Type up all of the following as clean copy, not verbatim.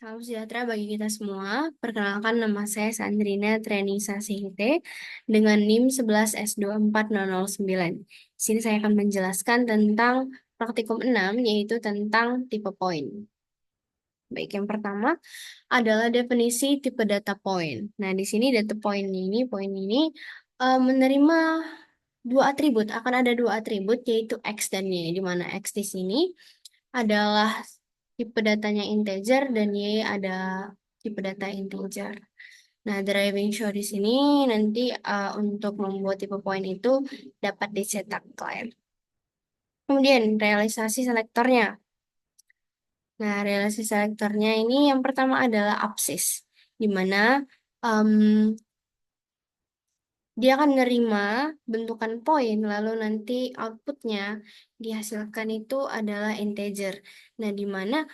Salam sejahtera bagi kita semua. Perkenalkan, nama saya Sandrina Trenisa Sihite dengan NIM 11S24009. Di sini saya akan menjelaskan tentang praktikum 6, yaitu tentang tipe poin. Baik, yang pertama adalah definisi tipe data point. Nah, di sini data point ini menerima dua atribut. Akan ada dua atribut, yaitu X dan Y, di mana X di sini adalah tipe datanya integer dan Y ada tipe data integer. Nah, driving show di sini nanti untuk membuat tipe point itu dapat dicetak klien. Kemudian realisasi selektornya. Nah, realisasi selektornya ini yang pertama adalah absis, di mana em, dia akan menerima bentukan poin, lalu nanti outputnya dihasilkan itu adalah integer. Nah, di mana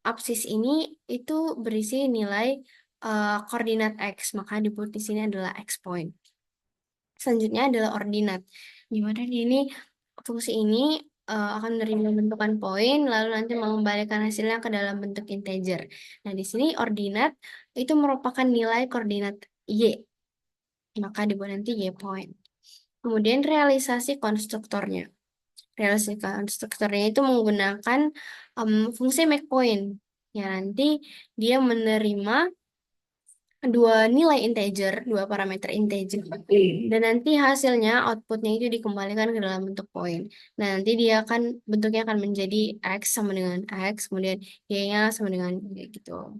absis ini itu berisi nilai koordinat X, maka disebut di sini adalah X point. Selanjutnya adalah ordinat, di mana di ini fungsi ini akan menerima bentukan poin, lalu nanti mengembalikan hasilnya ke dalam bentuk integer. Nah, di sini ordinat itu merupakan nilai koordinat Y, maka dibuat nanti Y point. Kemudian realisasi konstruktornya. Realisasi konstruktornya itu menggunakan fungsi make point. Ya, nanti dia menerima dua nilai integer, dua parameter integer. Dan nanti hasilnya, outputnya itu dikembalikan ke dalam bentuk poin. Nah, nanti dia akan, bentuknya akan menjadi X sama dengan X, kemudian Y-nya sama dengan Y gitu.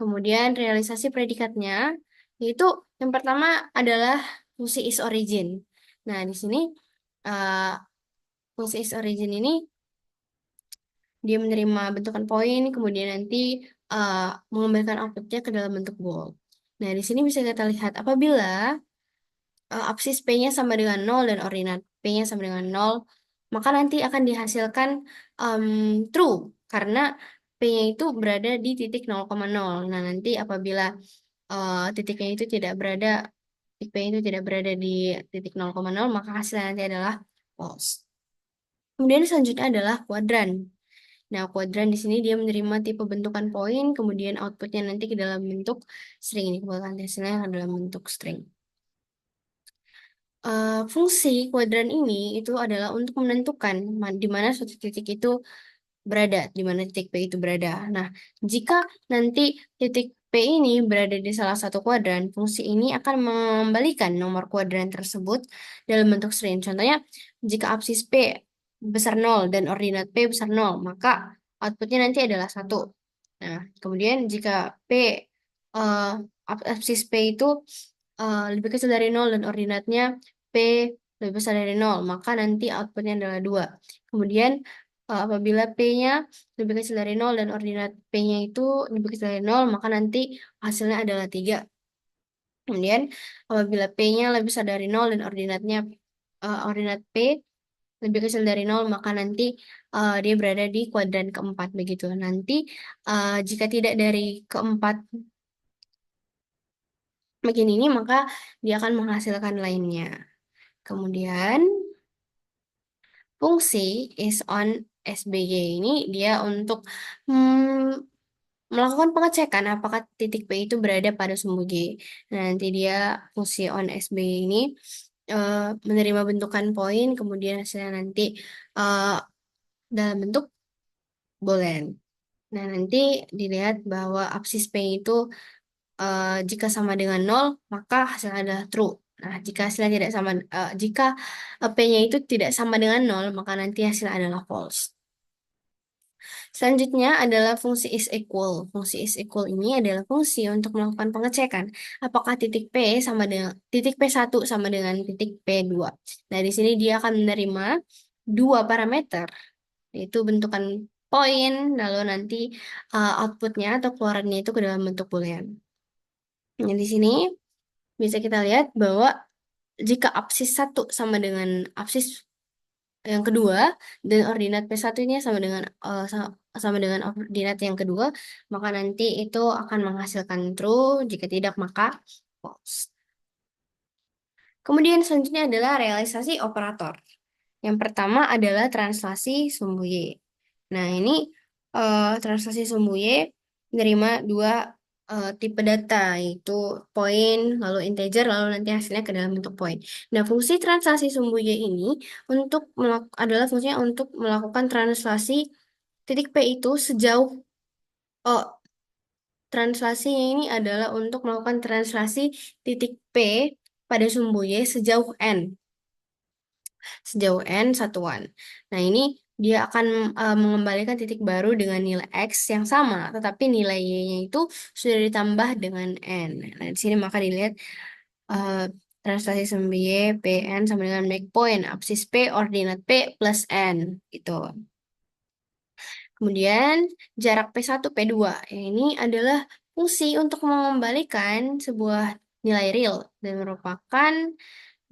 Kemudian realisasi predikatnya, yaitu yang pertama adalah fungsi is origin. Nah, di sini uh, fungsi is origin ini dia menerima bentukan poin, kemudian nanti uh, mengembalikan outputnya ke dalam bentuk bold. Nah, di sini bisa kita lihat apabila absis P-nya sama dengan 0 dan ordinat P-nya sama dengan 0, maka nanti akan dihasilkan um, true, karena P-nya itu berada di titik 0,0. Nah, nanti apabila titiknya itu tidak berada, titik P itu tidak berada di titik 0,0, maka hasilnya nanti adalah false. Kemudian selanjutnya adalah kuadran. Nah, kuadran di sini dia menerima tipe bentukan poin, kemudian outputnya nanti ke dalam bentuk string. Ini kebetulan hasilnya dalam bentuk string. Fungsi kuadran ini itu adalah untuk menentukan di mana suatu titik itu berada, di mana titik P itu berada. Nah, jika nanti titik P ini berada di salah satu kuadran, fungsi ini akan mengembalikan nomor kuadran tersebut dalam bentuk string. Contohnya, jika absis P besar 0 dan ordinat P besar 0, maka outputnya nanti adalah 1. Nah, kemudian jika P eh, absis P itu lebih kecil dari 0 dan ordinatnya P lebih besar dari 0, maka nanti outputnya adalah 2. Kemudian apabila P-nya lebih kecil dari 0 dan ordinat P-nya itu lebih kecil dari 0, maka nanti hasilnya adalah 3. Kemudian apabila P-nya lebih besar dari 0 dan ordinat P lebih kecil dari 0, maka nanti dia berada di kuadran keempat begitu. Nanti jika tidak dari keempat bagian ini, maka dia akan menghasilkan lainnya. Kemudian fungsi is on SBY ini dia untuk melakukan pengecekan apakah titik P itu berada pada sumbu G. Nah, nanti dia fungsi on SBY ini eh, menerima bentukan poin, kemudian hasilnya nanti eh, dalam bentuk boolean. Nah, nanti dilihat bahwa absis P itu jika sama dengan 0, maka hasilnya adalah true. Nah, jika hasilnya tidak sama, jika P-nya itu tidak sama dengan 0, maka nanti hasilnya adalah false. Selanjutnya adalah fungsi is equal. Fungsi is equal ini adalah fungsi untuk melakukan pengecekan apakah titik P sama dengan titik P1 sama dengan titik P2. Nah, di sini dia akan menerima dua parameter, yaitu bentukan poin, lalu nanti outputnya atau keluarannya itu ke dalam bentuk boolean. Nah, di sini bisa kita lihat bahwa jika absis satu sama dengan absis yang kedua dan ordinat P1 ini sama dengan sama dengan ordinat yang kedua, maka nanti itu akan menghasilkan true, jika tidak maka false. Kemudian selanjutnya adalah realisasi operator. Yang pertama adalah translasi sumbu Y. Nah, ini translasi sumbu Y menerima dua tipe data, yaitu poin, lalu integer, lalu nanti hasilnya ke dalam bentuk poin. Nah, fungsi translasi sumbu Y ini adalah fungsinya untuk melakukan translasi titik P itu sejauh, oh, translasinya ini adalah untuk melakukan translasi titik P pada sumbu Y sejauh N satuan. Nah, ini dia akan mengembalikan titik baru dengan nilai X yang sama, tetapi nilai Y-nya itu sudah ditambah dengan N. Nah, di sini maka dilihat eh, translasi sumbu Y, Pn sama dengan make point, absis P, ordinat P plus N, gitu. Kemudian jarak P1, P2. Ini adalah fungsi untuk mengembalikan sebuah nilai real dan merupakan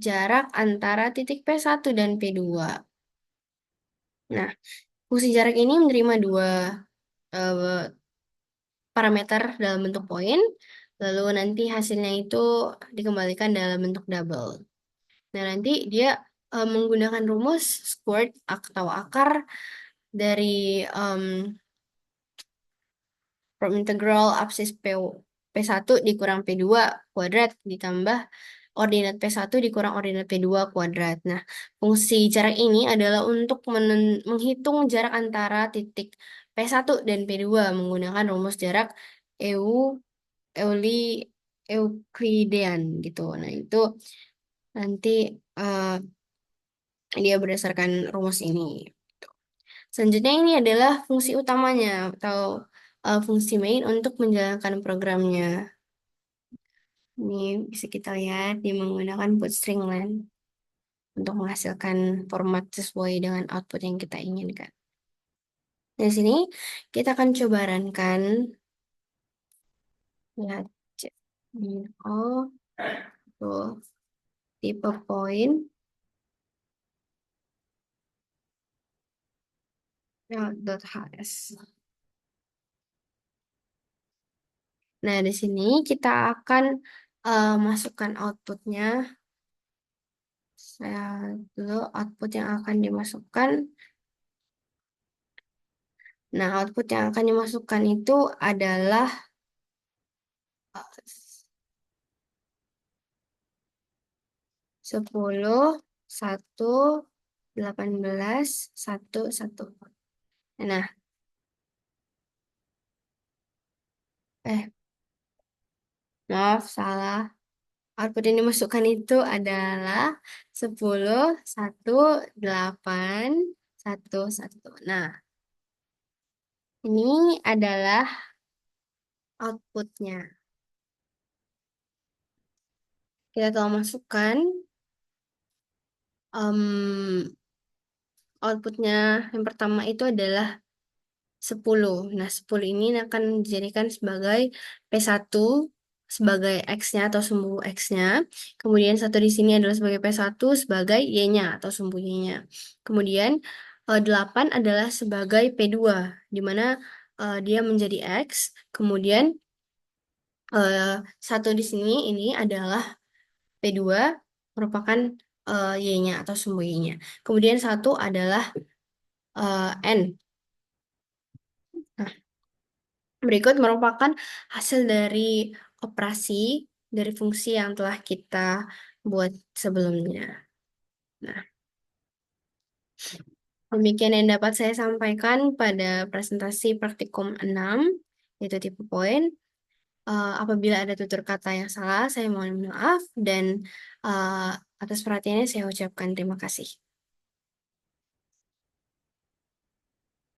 jarak antara titik P1 dan P2. Nah, fungsi jarak ini menerima dua eh, parameter dalam bentuk poin, lalu nanti hasilnya itu dikembalikan dalam bentuk double. Nah, nanti dia menggunakan rumus squared atau akar dari from integral absis P1 dikurang P2 kuadrat ditambah ordinat P1 dikurang ordinat P2 kuadrat. Nah, fungsi jarak ini adalah untuk menghitung jarak antara titik P1 dan P2 menggunakan rumus jarak EU Euli Euclidean gitu. Nah, itu nanti eh, dia berdasarkan rumus ini. Selanjutnya ini adalah fungsi utamanya atau fungsi main untuk menjalankan programnya. Ini bisa kita lihat dia menggunakan bootstring len untuk menghasilkan format sesuai dengan output yang kita inginkan. Di sini kita akan coba runkan. Lihat, oh, tuh, tipe poin, ya, .hs. Nah, di sini kita akan masukkan outputnya. Saya dulu output yang akan dimasukkan. Nah, output yang akan dimasukkan itu adalah 10, 1, 18, 1, 1. Nah, maaf, salah. Output yang dimasukkan itu adalah 10, 1, 8, 1, 1. Nah, ini adalah outputnya. Kita telah masukkan outputnya yang pertama itu adalah 10. Nah, 10 ini akan dijadikan sebagai P1 sebagai X-nya atau sumbu X-nya. Kemudian satu di sini adalah sebagai P1 sebagai Y-nya atau sumbu Y-nya. Kemudian 8 adalah sebagai P2, di mana dia menjadi X. Kemudian satu di sini ini adalah P2 merupakan Y-nya atau sumbu Y-nya. Kemudian satu adalah N. Nah, berikut merupakan hasil dari operasi dari fungsi yang telah kita buat sebelumnya. Nah, demikian yang dapat saya sampaikan pada presentasi praktikum 6, yaitu tipe poin. Apabila ada tutur kata yang salah, saya mohon maaf dan atas perhatiannya saya ucapkan terima kasih.